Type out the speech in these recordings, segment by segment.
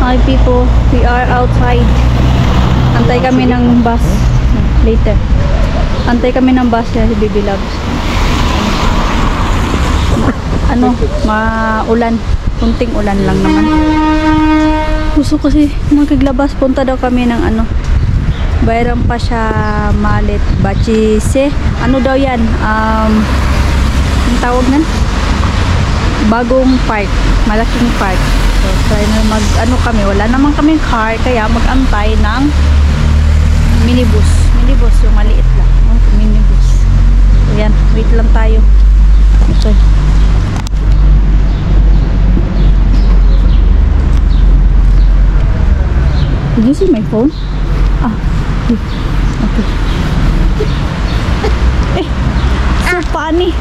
Hi people, we are outside. Antay kami ng bus later. Antay kami ng bus si Baby Loves. Ano, maulan. Kunting ulan lang naman. Gusto kasi magkaglabas. Punta daw kami ng ano, Bayram Pasha Malit Bachise. Ano daw yan? Ang tawag nan? Bagong park. Malaking park. So, try na ano kami. Wala naman kaming car. Kaya mag-antay ng minibus. Minibus. Yung maliit lang. Minibus. So, yan. Wait lang tayo. Okay. Did you see my phone? Ah. Okay. So funny.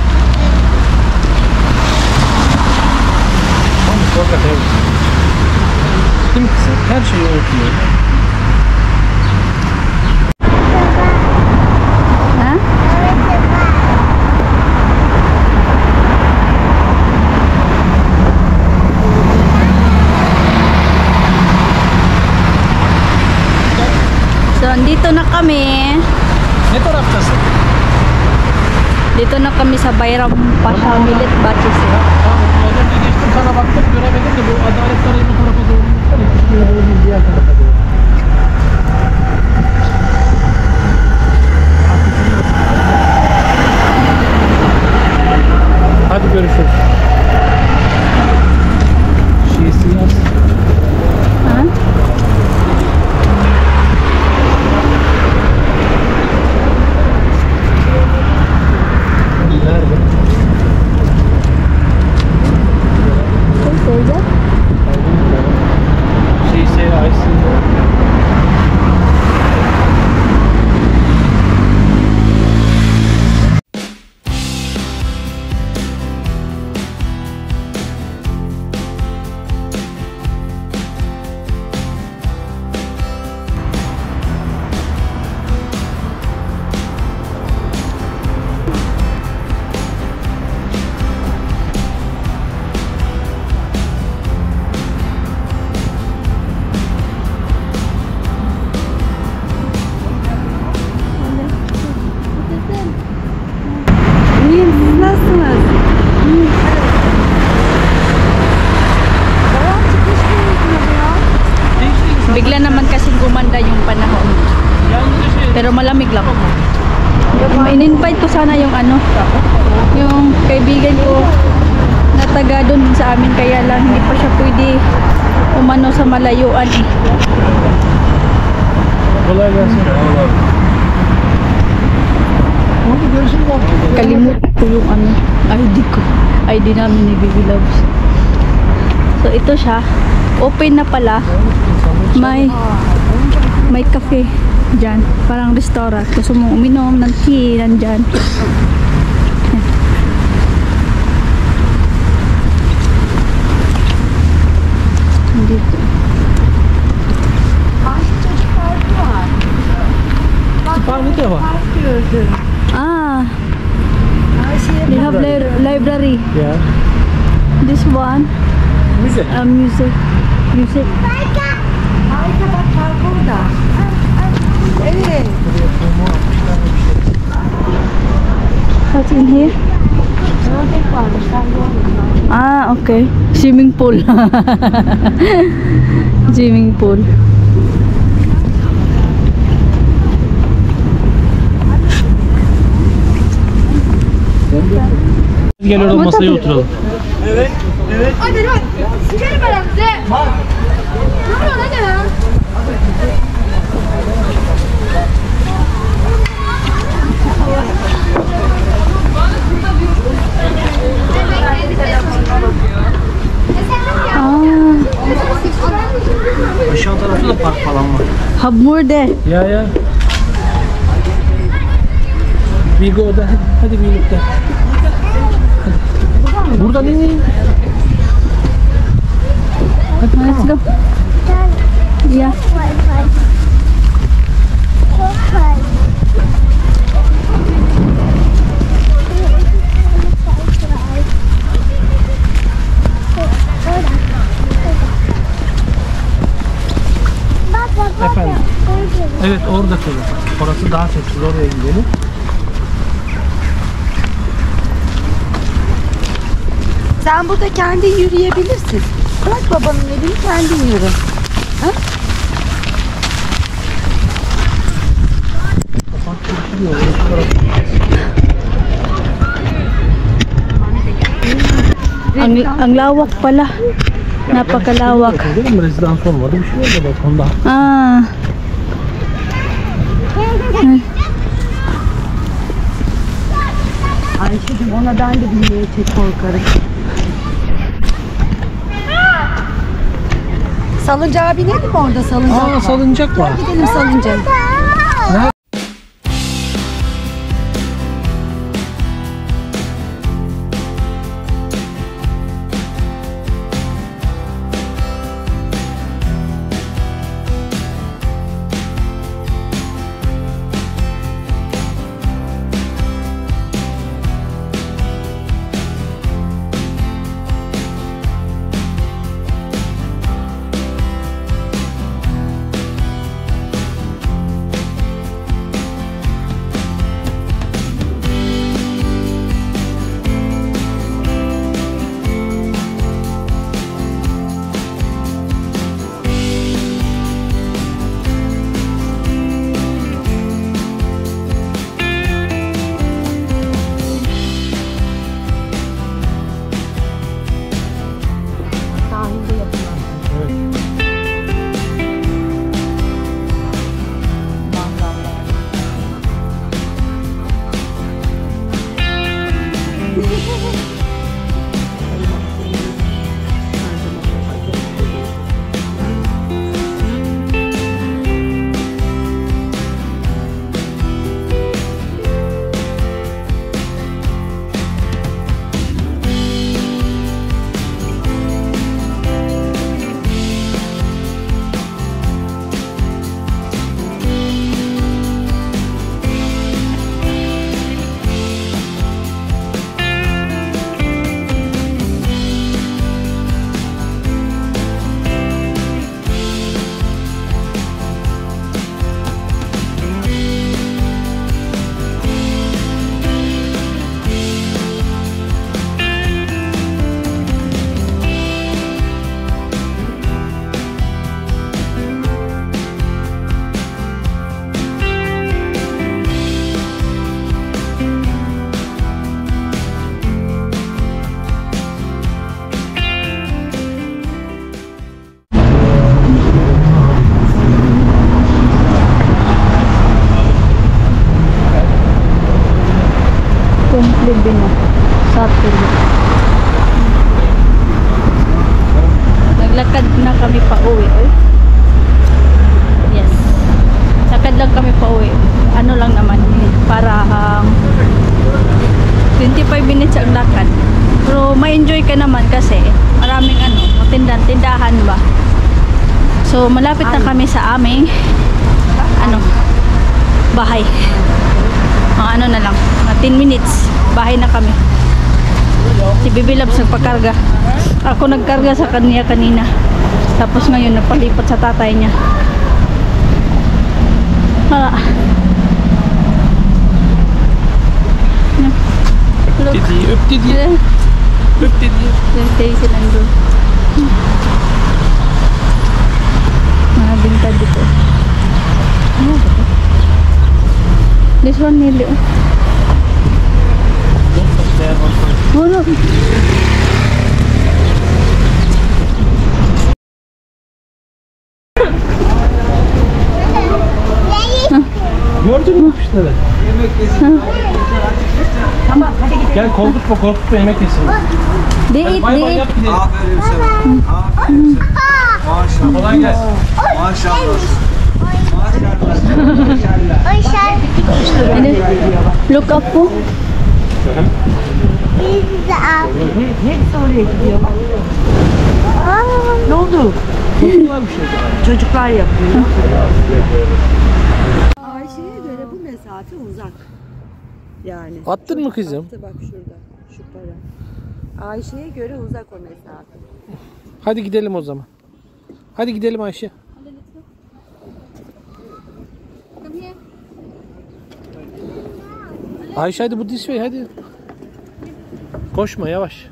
Her şeyi okuyor. Ha? So, andito na kami. Ne taraftasın? Dito na kami sa Bayram Pasha Malit Bachise. Az önce geçtim sana baktım göremedim de bu Adalet Sarayı'nın tarafa doğru gitsene. Diğer tarafa doğru. Hadi görüşürüz. Şiisi yaz. Ha? Nerede? Teyze? Şiisi Aysin. Nasılsınız? Bigla naman kasing gumanda yung panahon. Pero malamig lang. In-invite ko sana yung ano, yung kaibigan ko na taga doon sa amin, kaya lang hindi pa siya pwede umano sa malayuan eh. Kolay gelsin. Hadi görüşürüz. Kalimut ko yung ano, ID ko. ID namin ni Baby Loves. So ito siya. Open na pala. May cafe dyan. Parang restaurant. Gusto mong uminom ng tea, nandyan. Dito. Park dito ba? Ah, they have library. Yeah. This one, Müze. music. Harika bak park orada. Evet. What's in here? Ördek varmış. Ben görmedim. Ah, okay. Swimming pool. Swimming pool. Gel orada masaya oturalım. Evet. Hadi lan. Sikerim ben size. Ne oluyor hadi lan? Aşağı tarafta da park falan var. Habmurde. Ya. We go there. Hadi we look there. Hadi. Buradan in. Let's go. Yeah. Evet orada kalır. Orası daha sessiz, oraya gidelim. Sen burada kendin yürüyebilirsin. Bırak babanın elini kendin yürü. Ha? Ang lawak pala. Napakalawak. Değil mi? Rezidans olmadı. Bir şey oldu bak onda. Ah. Ayşe'cim ona ben de binmeye çok korkarım. Salıncağa binelim mi orada salıncak var? Aa salıncak var. Gidelim salıncağa. Kumplibin na. Saturday. Naglakad na kami pa uwi. Yes. Lakad lang kami pa uwi. Ano lang naman. Para 25 minutes ang lakad. Pero ma-enjoy ka naman kasi maraming tindahan ba. So malapit na kami sa aming bahay. Mga na lang, 10 minutes, bahay na kami. Si Bibi Labs nagpakarga. Ako nagkarga sa kanya kanina. Tapos ngayon nagpalipat sa tatay niya. Look. Öp dedi. Öp dedi. Yung tayo silang doon. Mga bintad dito. Ano ba ito? This one nili. Oh no. Gördün mü kuşları? Tamam hadi gidelim. Gel korkutma yemek yesin. Di Bay bay eat. yap gidelim. Aferin sana. Aferin sana. Maşallah. Kolay gelsin. Maşallah. Maşallah. Look up po. Hepsi oraya gidiyor bak. Ne oldu? Çocuklar yapıyor. Ayşe'ye göre bu mesafe uzak. Yani. Attın mı kızım? Attı bak şurada. Şu para. Ayşe'ye göre uzak o mesafe. Hadi gidelim o zaman. Hadi gidelim Ayşe. Ayşe hadi bu this way hadi. Koşma yavaş.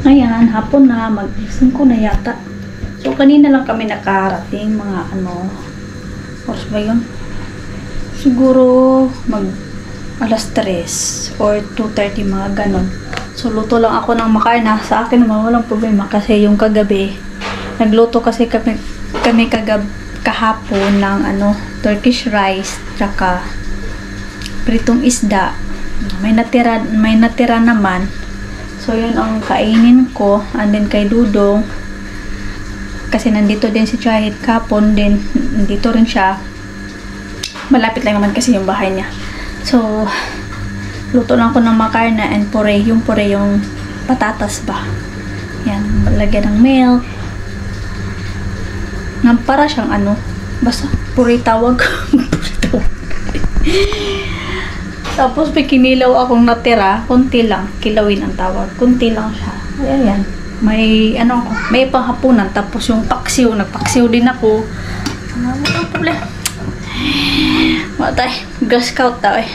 Ayan, hapon na, mag-5 na yata. So, kanina lang kami nakarating, mga oras ba yun? Siguro, alas 3 or 2:30, mga ganon. So, luto lang ako ng makarna. Sa akin naman, walang problema kasi yung kagabi, nagluto kasi kami kahapon ng Turkish rice, tsaka pritong isda. May natira naman. So, yun ang kainin ko. And then, kay Dudong. Kasi nandito din si Chahid kapon din. Nandito rin siya. Malapit lang naman kasi yung bahay niya. So, luto lang ko ng makarna and puree. Yung puree, yung patatas ba. Yan. Lagyan ng milk. Para siyang basta puree tawag. Puree tawag. Tapos may kinilaw akong natira, konti lang, kilawin ang tawag, konti lang siya. Ayan, may may panghapunan, tapos yung paksiw, nagpaksiw din ako. Walang problema. Matay, Girl Scout daw eh.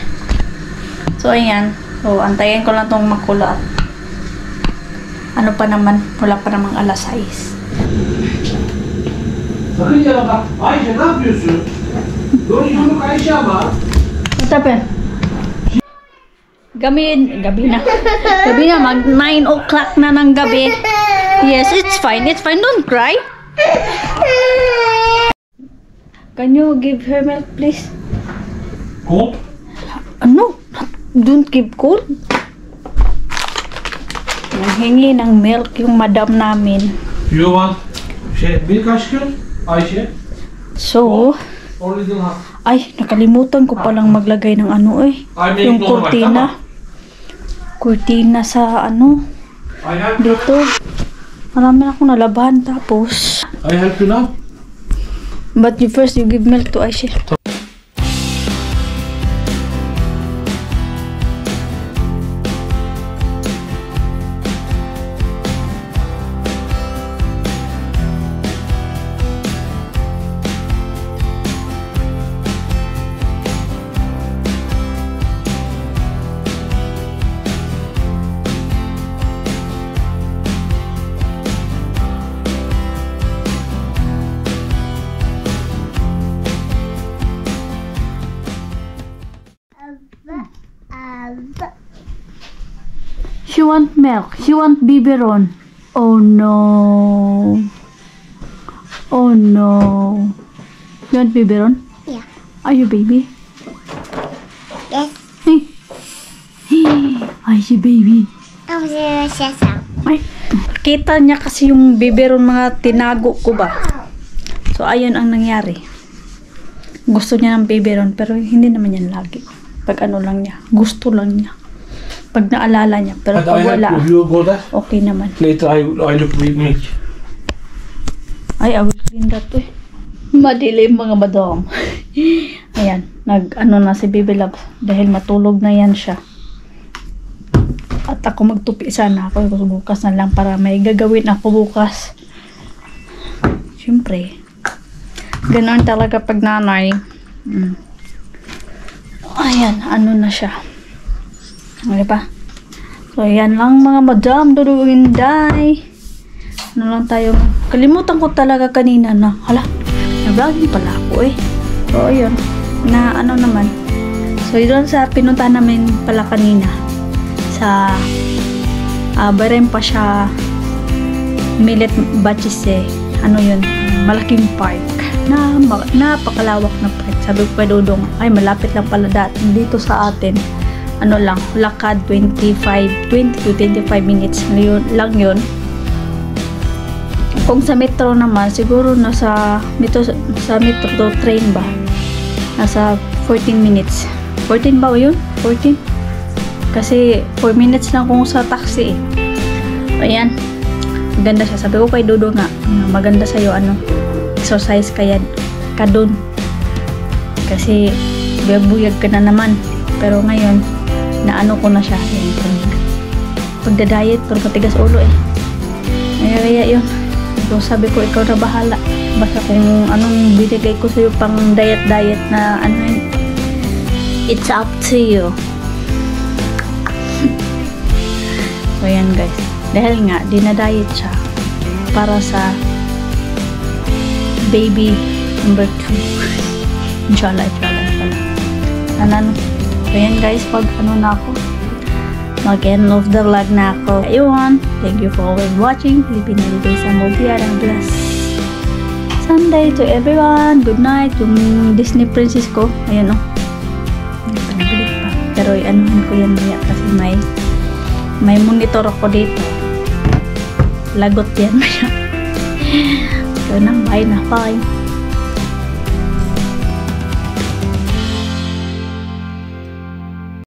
So ayan, so antayin ko lang tong makulat. Ano pa naman, wala pa namang alas 6. Sakın ya bak. Ayşe ne yapıyorsun? Doğru yumruk Ayşe ama. Matapin. Gabi na. Gabi na, mag 9 o'clock na ng gabi. Yes, it's fine. It's fine. Don't cry. Can you give her milk, please? Cold? No, don't give cold. Nanghingi ng milk yung madam namin. You want milk aşkım? Ayşe? So, Or little half? ay, nakalimutan ko palang maglagay ng yung kurtina. Kurtina sa dito. Marami na akong nalabahan tapos. I help you now? But you give milk to Aisha. She want milk. She want biberon. Oh no. Oh no. You want biberon? Yeah. Are you baby? Yes. Ay, si baby. Ang sasam. Ay, kita niya kasi yung biberon mga tinago ko ba. So, ayun ang nangyari. Gusto niya ng biberon pero hindi naman yan lagi. Pag lang niya. Gusto lang niya. Pag naalala niya. Pero pag wala, okay naman. Later I look with milk. Ay, I will clean that eh. Madilim mga madam. Ayan, na si Baby Love dahil matulog na yan siya. At ako magtupi sana ako bukas na lang para may gagawin ako bukas. Siyempre, ganoon talaga pag nanay. Ayan, na siya. Okay pa? So, yan lang mga madam, Duduinday. Lang tayo. Kalimutan ko talaga kanina na, nag-vlogging pala ako eh. So, yun. Naman. So, yun sa pinunta namin pala kanina. Sa, Barem pa siya, Millet Bachise. Yun? Malaking park. Napakalawak na park. Sabi ko kay Dudong, ay malapit lang pala dito sa atin. Lakad 20 to 25 minutes lang yun. Kung sa metro naman, siguro nasa sa metro to train ba? Nasa 14 minutes. 14 ba o yun? 14? Kasi 4 minutes lang kung sa taxi eh. Ayan. Maganda siya. Sabi ko kay Dodo nga, maganda sa'yo ano, exercise kaya ka dun. Kasi buyag ka na naman. Pero ngayon, naano ko na siya. Pagda-diet, pero matigas ulo eh. Kaya yun. So, sabi ko, ikaw na bahala. Basta kung anong binigay ko sa'yo pang diet na ano yun, it's up to you. So, yan guys. Dahil nga, dinadiet siya para sa baby number 2. Inshallah. Ano. So, yan guys, pag ano na ako, mag-end of the vlog na ako. Ayun, thank you for watching. Filipino Day sa Mobia. Bless Sunday to everyone. Good night. Yung Disney princess ko, ayan o. Nagpabilik pa. Pero anuhan ko yan maya kasi may monitor ako dito. Lagot yan maya. So na, bye na. Bye.